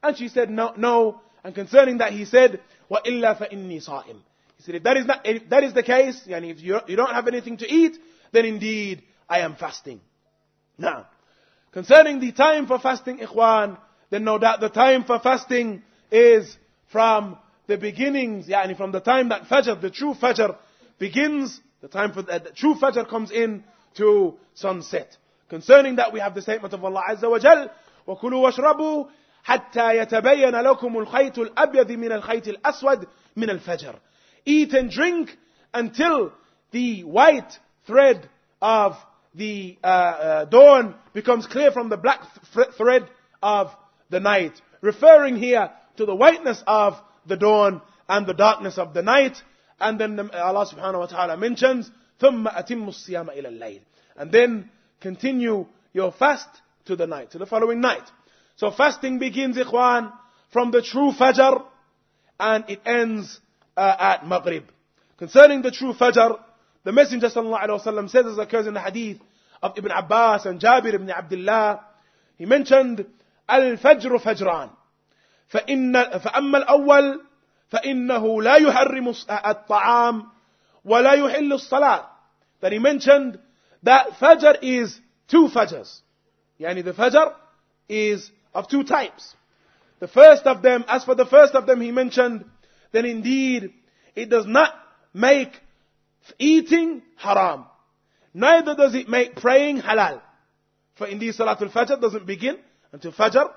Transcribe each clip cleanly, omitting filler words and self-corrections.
And she said, no. And concerning that, he said, وَإِلَّا فَإِنِّي صَائِمٌ. He said, if that is the case, yani if you don't have anything to eat, then indeed I am fasting. Now, concerning the time for fasting, ikhwan, then no doubt the time for fasting is from the beginnings, yani from the time that Fajr, the true Fajr, begins, the time for the true Fajr comes in to sunset. Concerning that, we have the statement of Allah Azza wa Jal, وَكُلُوا وَاشْرَبُوا حَتَّى يَتَبَيَّنَ لَكُمُ الْخَيْطُ الْأَبْيَضِ مِنَ الْخَيْطِ الْأَسْوَدِ مِنَ الْفَجْرِ. Eat and drink until the white thread of the dawn becomes clear from the black thread of the night. Referring here to the whiteness of the dawn and the darkness of the night. And then Allah subhanahu wa ta'ala mentions, ثُمَّ أَتِمُّ الصِّيَامَ إِلَى اللَّيْلِ. And then continue your fast to the night, to the following night. So fasting begins, ikhwan, from the true Fajr, and it ends at Maghrib. Concerning the true Fajr, the Messenger sallallahu alaihi wasallam says, as occurs in the hadith of Ibn Abbas and Jabir ibn Abdullah, he mentioned, الفجر فجران فأما الأول فإنه لا يحرم الطعام ولا يحل الصلاة. That he mentioned that Fajr is two Fajrs. Yani the Fajr is of two types. The first of them, as for the first of them, he mentioned, then indeed it does not make eating haram. Neither does it make praying halal. For indeed Salatul Fajr doesn't begin until Fajr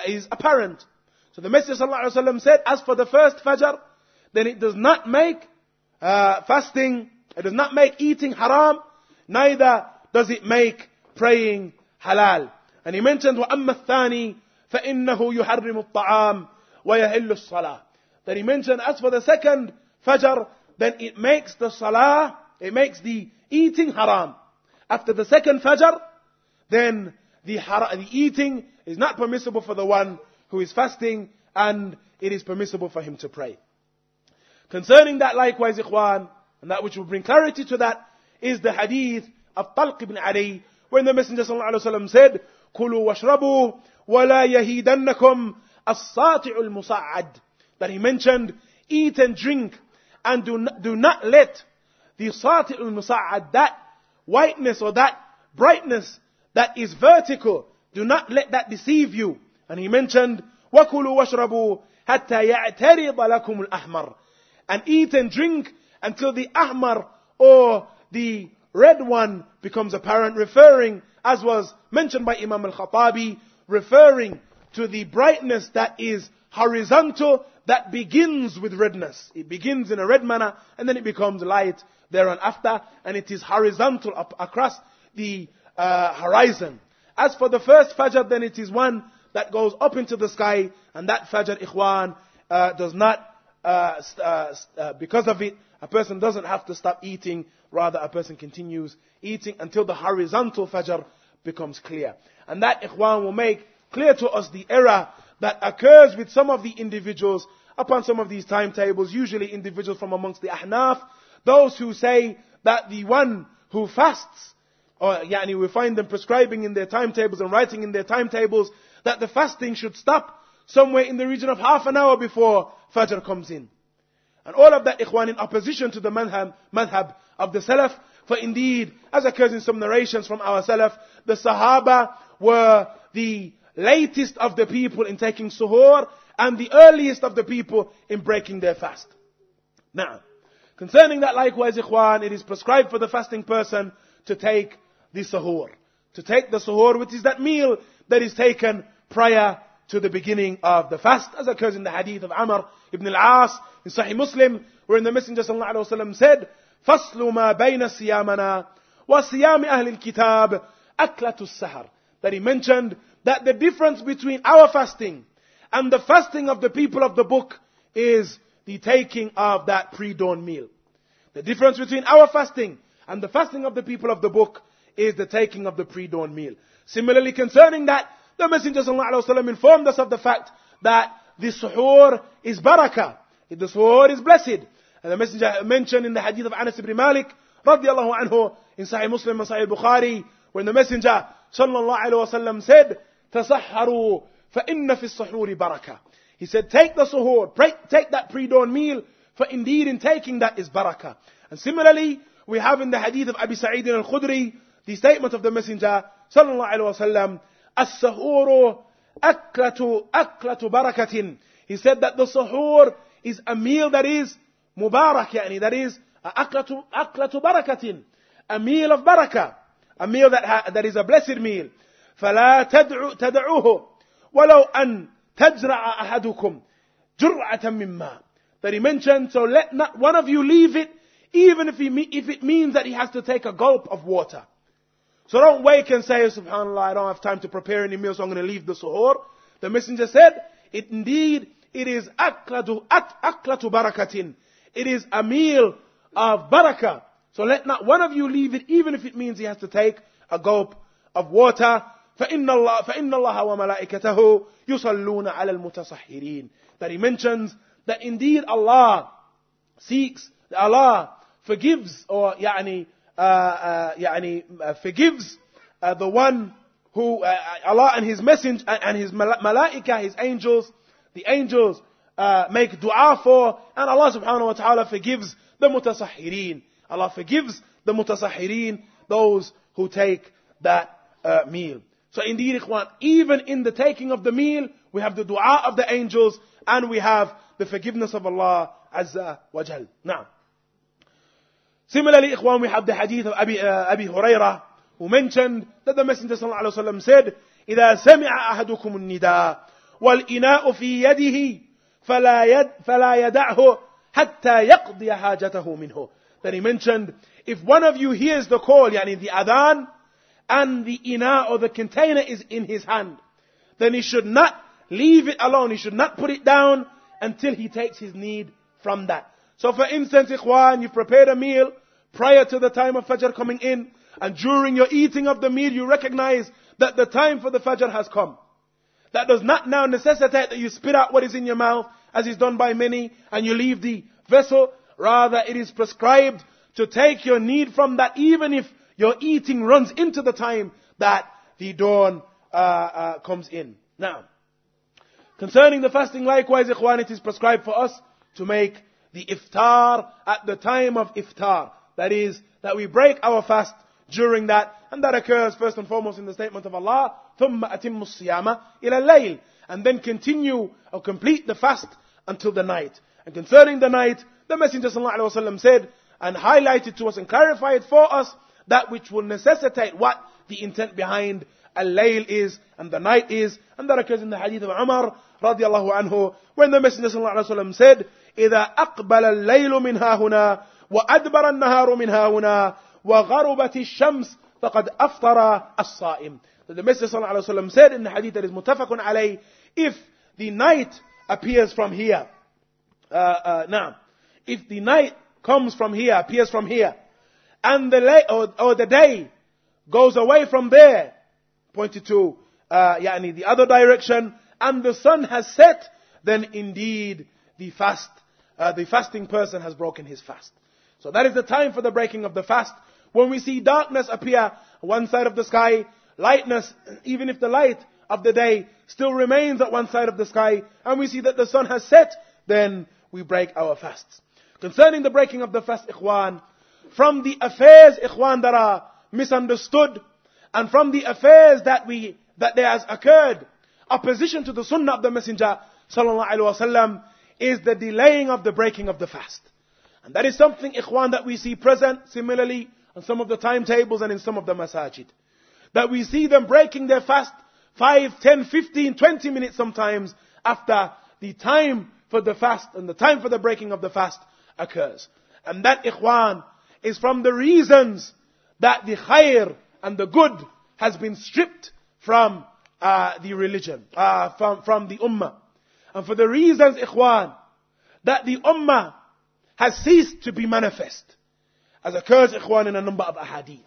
is apparent. So the Messenger ﷺ said, as for the first Fajr, then it does not make fasting, it does not make eating haram, neither does it make praying halal. And he mentioned, وَأَمَّا الثَّانِي فَإِنَّهُ يُحَرِّمُ الطَّعَامِ وَيَهِلُّ الصَّلَاةِ. That he mentioned, as for the second Fajr, then it makes the salah, it makes the eating haram. After the second Fajr, then the eating is not permissible for the one who is fasting, and it is permissible for him to pray. Concerning that likewise, ikhwan, and that which will bring clarity to that, is the hadith of Talq ibn Ali, when the Messenger ﷺ said, كُلُوا وَاشْرَبُوا وَلَا يَهِيدَنَّكُمْ السَّاطِعُ الْمُصَعَّدُ. That he mentioned, eat and drink, and do not let the sati' al-musa'ad, that whiteness or that brightness that is vertical, do not let that deceive you. And he mentioned, وَكُلُوا وَاشْرَبُوا حَتَّى يَعْتَرِضَ لَكُمُ الْأَحْمَرُ. And eat and drink until the ahmar, or the red one, becomes apparent, referring, as was mentioned by Imam al-Khattabi, referring to the brightness that is horizontal, that begins with redness. It begins in a red manner, and then it becomes light thereafter, and it is horizontal across the horizon. As for the first Fajr, then it is one that goes up into the sky, and that Fajr, ikhwan, does not, because of it, a person doesn't have to stop eating, rather a person continues eating until the horizontal Fajr becomes clear. And that, ikhwan, will make clear to us the error that occurs with some of the individuals upon some of these timetables, usually individuals from amongst the Ahnaf, those who say that the one who fasts, or yani we find them prescribing in their timetables and writing in their timetables that the fasting should stop somewhere in the region of half an hour before Fajr comes in. And all of that, ikhwan, in opposition to the madhab of the Salaf. For indeed, as occurs in some narrations from our Salaf, the Sahaba were the latest of the people in taking suhoor, and the earliest of the people in breaking their fast. Now, concerning that likewise, ikhwan, it is prescribed for the fasting person to take the suhoor. To take the suhoor, which is that meal that is taken prior to the beginning of the fast, as occurs in the hadith of Amr ibn al-As in Sahih Muslim, wherein the Messenger sallallahu alaihi wasallam said, فَصْلُ مَا بَيْنَ سِيَامَنَا وَصِيَامِ أَهْلِ الْكِتَابِ أَكْلَةُ السَّحَرِ. That he mentioned that the difference between our fasting and the fasting of the people of the book is the taking of that pre-dawn meal. The difference between our fasting and the fasting of the people of the book is the taking of the pre-dawn meal. Similarly, concerning that, the Messenger ﷺ informed us of the fact that the suhoor is barakah. The suhoor is blessed. And the Messenger mentioned in the hadith of Anas ibn Malik, radiyallahu anhu, in Sahih Muslim and Sahih Bukhari, when the Messenger sallallahu alaihi wasallam said, تَسَحَّرُوا فَإِنَّ فِي السُّحُورِ بَرَكَةً. He said, take the suhoor, take that pre-dawn meal, for indeed in taking that is barakah. And similarly, we have in the hadith of Abi Sa'id al-Khudri, the statement of the Messenger, sallallahu alaihi wasallam, as-suhoor aklatu barakatin. He said that the suhoor is a meal that is mubarak, yani that is aklatu barakatin, a meal of barakah, a meal that is a blessed meal. فلا تدعوه ولو أن تجرع أحدكم جرعة من ماء. That he mentioned, so let not one of you leave it, even if it means that he has to take a gulp of water. So don't wake and say, subhanallah, I don't have time to prepare any meal, so I'm going to leave the suhoor. The Messenger said, it is aklatu barakatin. It is a meal of barakah. So let not one of you leave it, even if it means he has to take a gulp of water. فإن الله وملائكته يصلون على المتصحرين. That he mentions that indeed Allah forgives, or forgives the one who Allah and His messenger and His malaika, His angels, the angels make dua for, and Allah subhanahu wa ta'ala forgives the mutasahhirin. Allah forgives the mutasahhirin, those who take that meal. So indeed, ikhwan, even in the taking of the meal, we have the dua of the angels, and we have the forgiveness of Allah Azza wa Jal. Now, similarly, ikhwan, we have the hadith of Abi Hurairah, who mentioned that the Messenger sallallahu alaihi wasallam said, إذا سمع أحدكم النداء والإناء في يده فلا يدعه حتى يقضي حاجته منه. That he mentioned, if one of you hears the call, yani the adhan, and the ina, or the container, is in his hand, then he should not leave it alone. He should not put it down until he takes his need from that. So for instance, ikhwan, you prepared a meal prior to the time of Fajr coming in, and during your eating of the meal, you recognize that the time for the Fajr has come. That does not now necessitate that you spit out what is in your mouth, as is done by many, and you leave the vessel. Rather, it is prescribed to take your need from that, even if your eating runs into the time that the dawn comes in. Now, concerning the fasting, likewise, ikhwan, it is prescribed for us to make the iftar at the time of iftar. That is, that we break our fast during that, and that occurs first and foremost in the statement of Allah, ثُمَّ أَتِمُّ الصِّيَامَ إِلَى اللَّيْلِ, and then continue or complete the fast until the night. And concerning the night, the Messenger sallallahu alaihi wasallam said and highlighted to us and clarified for us that which will necessitate what the intent behind al-layl is and the night is, and that occurs in the hadith of Umar radiallahu anhu, when the Messenger sallallahu alaihi wasallam said, إِذَا أَقْبَلَ اللَّيْلُ مِنْ هَا هُنَا وَأَدْبَرَ النَّهَارُ مِنْ هَا هُنَا وَغَرُبَتِ الشَّمْسِ فَقَدْ أَفْطَرَ الصَّائِمُ. The Messenger sallallahu alaihi wasallam said in the hadith that is muttafaqun alayh, if the night appears from here, if the night comes from here, appears from here, and the day goes away from there, pointed to the other direction, and the sun has set, then indeed the fasting person has broken his fast. So that is the time for the breaking of the fast. When we see darkness appear one side of the sky, lightness, even if the light of the day still remains at one side of the sky, and we see that the sun has set, then we break our fasts. Concerning the breaking of the fast, ikhwan, from the affairs, ikhwan, that are misunderstood, and from the affairs that there has occurred, opposition to the sunnah of the Messenger sallallahu alaihi wasallam, is the delaying of the breaking of the fast. And that is something, ikhwan, that we see present similarly on some of the timetables and in some of the masajid. That we see them breaking their fast 5, 10, 15, 20 minutes sometimes after the time for the fast and the time for the breaking of the fast occurs. And that, ikhwan, is from the reasons that the khair and the good has been stripped from the religion, from the ummah. And for the reasons, ikhwan, that the ummah has ceased to be manifest, as occurs, ikhwan, in a number of ahadith.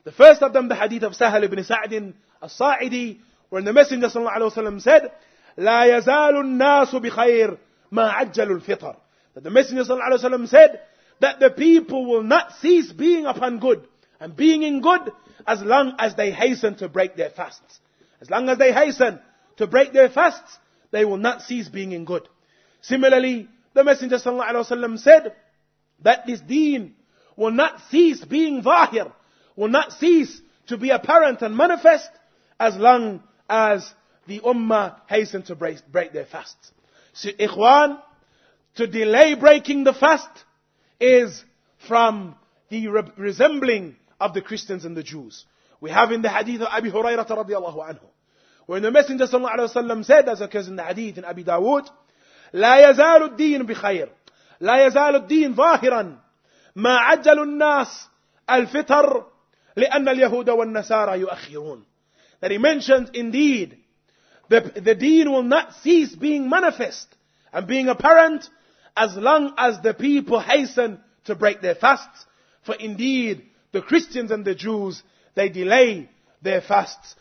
The first of them, the hadith of Sahal ibn Sa'd al-Sa'idi, where the Messenger sallallahu alaihi wasallam said, لا يزال الناس بخير ما عجل الفطر. That the Messenger sallallahu alaihi wasallam said that the people will not cease being upon good and being in good as long as they hasten to break their fasts. As long as they hasten to break their fasts, they will not cease being in good. Similarly, the Messenger ﷺ said that this deen will not cease being zahir, will not cease to be apparent and manifest as long as the ummah hasten to break their fasts. So, ikhwan, to delay breaking the fast is from the resembling of the Christians and the Jews. We have in the hadith of Abu Hurairah radiallahu anhu, where the Messenger sallallahu alaihi wasallam said, as occurs in the hadith in Abi Dawood, لا يزال الدين بخير لا يزال الدين ظاهرا ما عجل الناس الفطر لأن اليهود والنصارى يؤخرون. That he mentioned, indeed, the deen will not cease being manifest and being apparent as long as the people hasten to break their fasts. For indeed, the Christians and the Jews, they delay their fasts